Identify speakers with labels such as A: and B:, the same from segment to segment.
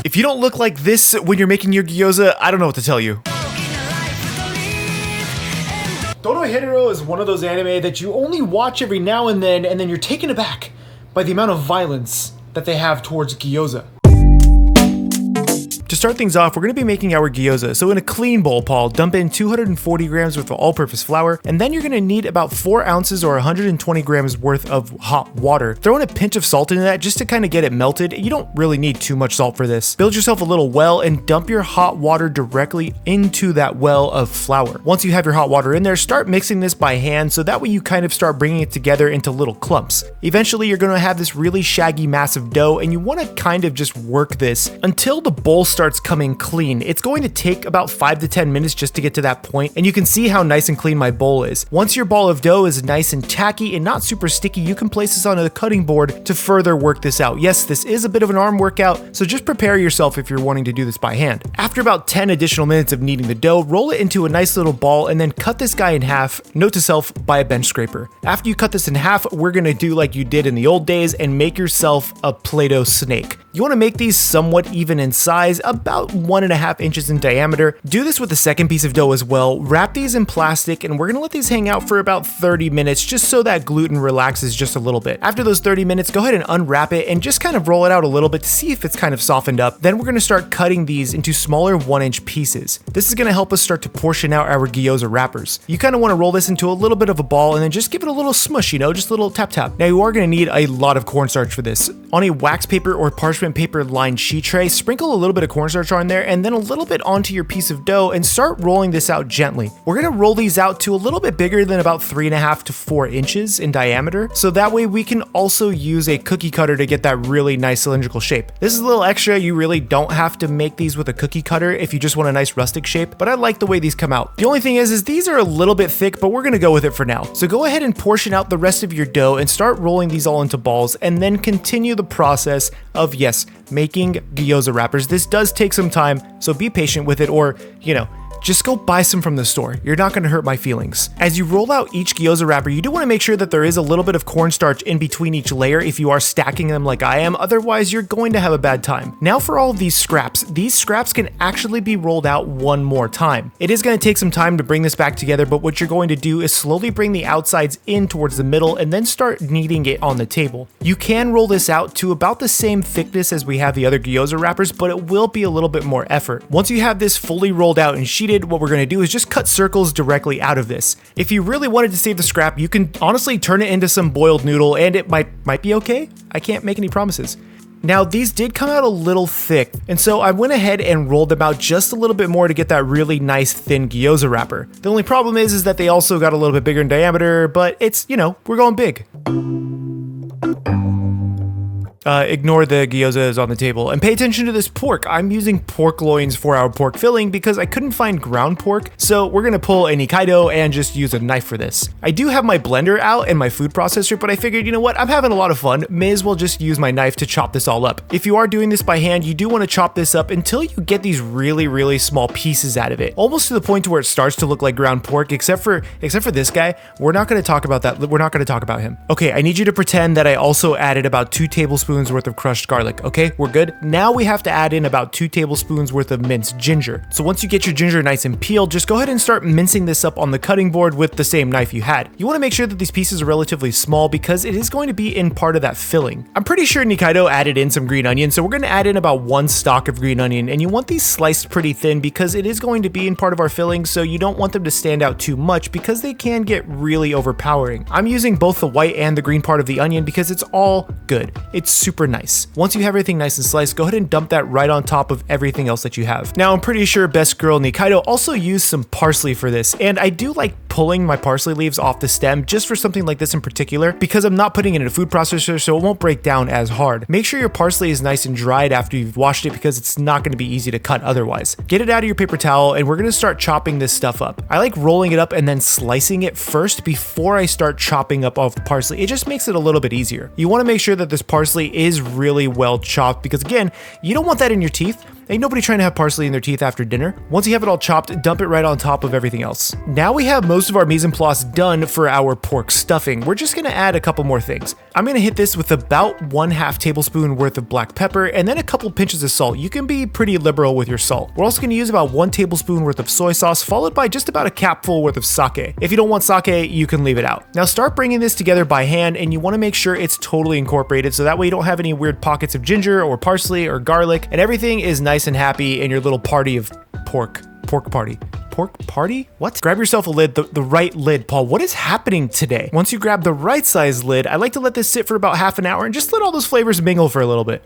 A: If you don't look like this when you're making your gyoza, I don't know what to tell you. Dorohedoro is one of those anime that you only watch every now and then you're taken aback by the amount of violence that they have towards gyoza. To start things off, we're going to be making our gyoza. So in a clean bowl, Paul, dump in 240 grams worth of all-purpose flour, and then you're going to need about 4 ounces or 120 grams worth of hot water. Throw in a pinch of salt into that just to kind of get it melted. You don't really need too much salt for this. Build yourself a little well and dump your hot water directly into that well of flour. Once you have your hot water in there, start mixing this by hand so that way you kind of start bringing it together into little clumps. Eventually, you're going to have this really shaggy mass of dough, and you want to kind of just work this until the bowl starts coming clean. It's going to take about 5 to 10 minutes just to get to that point, and you can see how nice and clean my bowl is. Once your ball of dough is nice and tacky and not super sticky, you can place this on a cutting board to further work this out. Yes, this is a bit of an arm workout, so just prepare yourself if you're wanting to do this by hand. After about 10 additional minutes of kneading the dough, roll it into a nice little ball and then cut this guy in half, note to self, by a bench scraper. After you cut this in half, we're gonna do like you did in the old days and make yourself a Play-Doh snake. You want to make these somewhat even in size, about 1.5 inches in diameter. Do this with the second piece of dough as well. Wrap these in plastic, and we're going to let these hang out for about 30 minutes just so that gluten relaxes just a little bit. After those 30 minutes, go ahead and unwrap it and just kind of roll it out a little bit to see if it's kind of softened up. Then we're going to start cutting these into smaller 1-inch pieces. This is going to help us start to portion out our gyoza wrappers. You kind of want to roll this into a little bit of a ball and then just give it a little smush, just a little tap tap. Now you are going to need a lot of cornstarch for this. On a wax paper or parchment paper lined sheet tray, sprinkle a little bit of cornstarch on there and then a little bit onto your piece of dough and start rolling this out gently. We're going to roll these out to a little bit bigger than about 3.5 to 4 inches in diameter, so that way we can also use a cookie cutter to get that really nice cylindrical shape. This is a little extra. You really don't have to make these with a cookie cutter if you just want a nice rustic shape, but I like the way these come out. The only thing is these are a little bit thick, but we're going to go with it for now. So go ahead and portion out the rest of your dough and start rolling these all into balls, and then continue the process of, yes, making gyoza wrappers. This does take some time, so be patient with it, or, just go buy some from the store. You're not going to hurt my feelings. As you roll out each gyoza wrapper, you do want to make sure that there is a little bit of cornstarch in between each layer if you are stacking them like I am, otherwise you're going to have a bad time. Now for all of these scraps can actually be rolled out one more time. It is going to take some time to bring this back together, but what you're going to do is slowly bring the outsides in towards the middle and then start kneading it on the table. You can roll this out to about the same thickness as we have the other gyoza wrappers, but it will be a little bit more effort. Once you have this fully rolled out and sheeted, what we're going to do is just cut circles directly out of this. If you really wanted to save the scrap, you can honestly turn it into some boiled noodle and it might be okay. I can't make any promises. Now, these did come out a little thick, and so I went ahead and rolled them out just a little bit more to get that really nice thin gyoza wrapper. The only problem is that they also got a little bit bigger in diameter, but it's, we're going big. Ignore the gyozas on the table and pay attention to this pork. I'm using pork loins for our pork filling because I couldn't find ground pork, so we're gonna pull a Nikaido and just use a knife for this. I do have my blender out and my food processor, but I figured, I'm having a lot of fun, may as well just use my knife to chop this all up. If you are doing this by hand, you do want to chop this up until you get these really, really small pieces out of it, almost to the point where it starts to look like ground pork, except for this guy. We're not gonna talk about that. We're not gonna talk about him. Okay, I need you to pretend that I also added about 2 tablespoons worth of crushed garlic. Okay, we're good. Now we have to add in about 2 tablespoons worth of minced ginger. So once you get your ginger nice and peeled, just go ahead and start mincing this up on the cutting board with the same knife you had. You want to make sure that these pieces are relatively small because it is going to be in part of that filling. I'm pretty sure Nikaido added in some green onion, so we're going to add in about 1 stalk of green onion, and you want these sliced pretty thin because it is going to be in part of our filling, so you don't want them to stand out too much because they can get really overpowering. I'm using both the white and the green part of the onion because it's all good. It's super nice. Once you have everything nice and sliced, go ahead and dump that right on top of everything else that you have. Now, I'm pretty sure Best Girl Nikaido also used some parsley for this, and I do like pulling my parsley leaves off the stem just for something like this in particular because I'm not putting it in a food processor, so it won't break down as hard. Make sure your parsley is nice and dried after you've washed it because it's not going to be easy to cut otherwise. Get it out of your paper towel, and we're going to start chopping this stuff up. I like rolling it up and then slicing it first before I start chopping up all the parsley. It just makes it a little bit easier. You want to make sure that this parsley is really well chopped because, again, you don't want that in your teeth. Ain't nobody trying to have parsley in their teeth after dinner. Once you have it all chopped, dump it right on top of everything else. Now we have most of our mise en place done for our pork stuffing. We're just gonna add a couple more things. I'm gonna hit this with about 1/2 tablespoon worth of black pepper and then a couple pinches of salt. You can be pretty liberal with your salt. We're also gonna use about 1 tablespoon worth of soy sauce, followed by just about a capful worth of sake. If you don't want sake, you can leave it out. Now start bringing this together by hand, and you wanna make sure it's totally incorporated so that way you don't have any weird pockets of ginger or parsley or garlic, and everything is nice and happy in your little party of pork party. Pork party? What? Grab yourself a lid, the right lid, Paul. What is happening today? Once you grab the right size lid, I like to let this sit for about half an hour and just let all those flavors mingle for a little bit.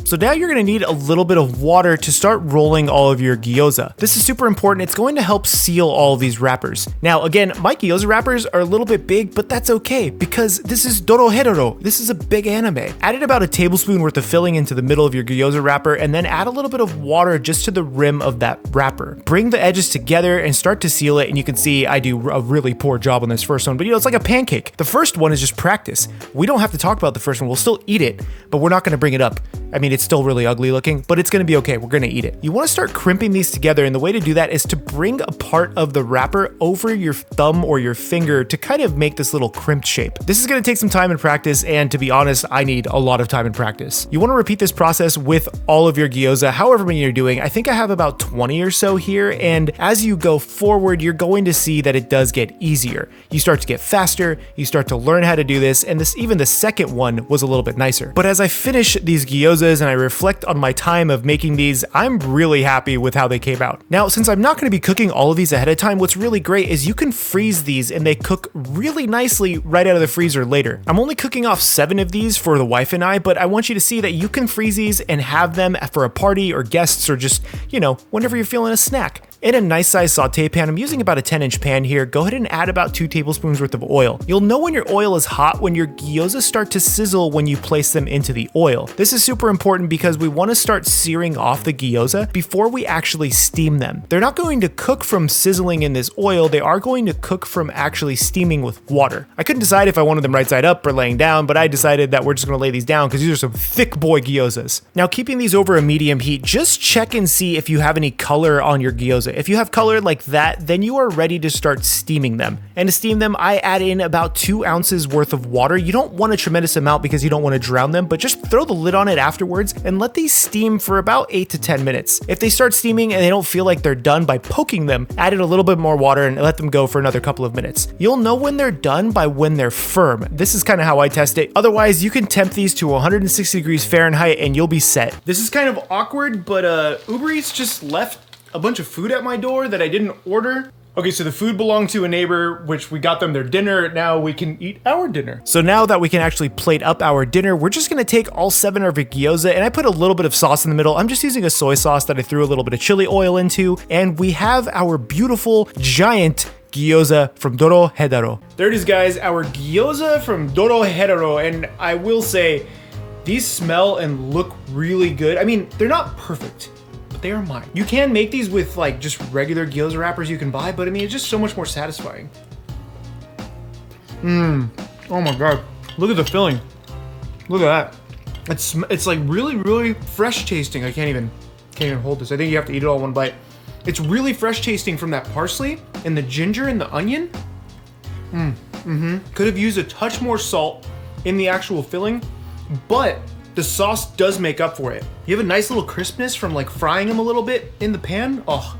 A: So now you're gonna need a little bit of water to start rolling all of your gyoza. This is super important. It's going to help seal all of these wrappers. Now, again, my gyoza wrappers are a little bit big, but that's okay because this is Dorohedoro. This is a big anime. Add about a tablespoon worth of filling into the middle of your gyoza wrapper and then add a little bit of water just to the rim of that wrapper. Bring the edges together and start to seal it, and you can see I do a really poor job on this first one, but it's like a pancake. The first one is just practice. We don't have to talk about the first one. We'll still eat it, but we're not gonna bring it up. I mean, it's still really ugly looking, but it's gonna be okay. We're gonna eat it. You wanna start crimping these together, and the way to do that is to bring a part of the wrapper over your thumb or your finger to kind of make this little crimped shape. This is gonna take some time and practice, and to be honest, I need a lot of time and practice. You wanna repeat this process with all of your gyoza, however many you're doing. I think I have about 20 or so here, and as you go forward, you're going to see that it does get easier. You start to get faster, you start to learn how to do this, and even the second one was a little bit nicer. But as I finish these gyozas and I reflect on my time of making these, I'm really happy with how they came out. Now, since I'm not going to be cooking all of these ahead of time, what's really great is you can freeze these and they cook really nicely right out of the freezer later. I'm only cooking off 7 of these for the wife and I, but I want you to see that you can freeze these and have them for a party or guests or just, whenever you're feeling a snack. In a nice size saute pan, I'm using about a 10-inch pan here. Go ahead and add about 2 tablespoons worth of oil. You'll know when your oil is hot when your gyoza start to sizzle when you place them into the oil. This is super important because we want to start searing off the gyoza before we actually steam them. They're not going to cook from sizzling in this oil. They are going to cook from actually steaming with water. I couldn't decide if I wanted them right side up or laying down, but I decided that we're just going to lay these down because these are some thick boy gyozas. Now, keeping these over a medium heat, just check and see if you have any color on your gyoza. If you have color like that, then you are ready to start steaming them. And to steam them, I add in about 2 ounces worth of water. You don't want a tremendous amount because you don't want to drown them, but just throw the lid on it afterwards and let these steam for about 8 to 10 minutes. If they start steaming and they don't feel like they're done by poking them, add in a little bit more water and let them go for another couple of minutes. You'll know when they're done by when they're firm. This is kind of how I test it. Otherwise, you can temp these to 160 degrees Fahrenheit and you'll be set. This is kind of awkward, but Uber Eats just left a bunch of food at my door that I didn't order. Okay, so the food belonged to a neighbor, which we got them their dinner. Now we can eat our dinner. So now that we can actually plate up our dinner, we're just gonna take all 7 of our gyoza, and I put a little bit of sauce in the middle. I'm just using a soy sauce that I threw a little bit of chili oil into, and we have our beautiful giant gyoza from Dorohedoro. There it is, guys, our gyoza from Dorohedoro, and I will say, these smell and look really good. I mean, they're not perfect, they are mine. You can make these with like just regular gyoza wrappers you can buy, but I mean, it's just so much more satisfying. Oh my God. Look at the filling. Look at that. It's like really fresh tasting. I can't even hold this. I think you have to eat it all in one bite. It's really fresh tasting from that parsley and the ginger and the onion. Could have used a touch more salt in the actual filling, but the sauce does make up for it. You have a nice little crispness from like frying them a little bit in the pan. Oh.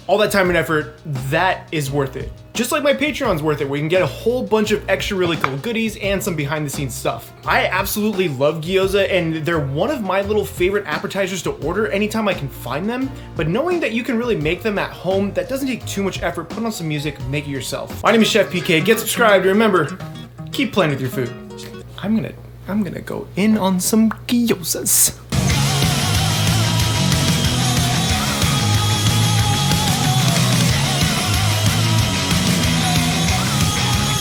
A: All that time and effort, that is worth it. Just like my Patreon's worth it, where you can get a whole bunch of extra really cool goodies and some behind the scenes stuff. I absolutely love gyoza, and they're one of my little favorite appetizers to order anytime I can find them. But knowing that you can really make them at home, that doesn't take too much effort. Put on some music, make it yourself. My name is Chef PK. Get subscribed, and remember, keep playing with your food. I'm gonna go in on some gyozas.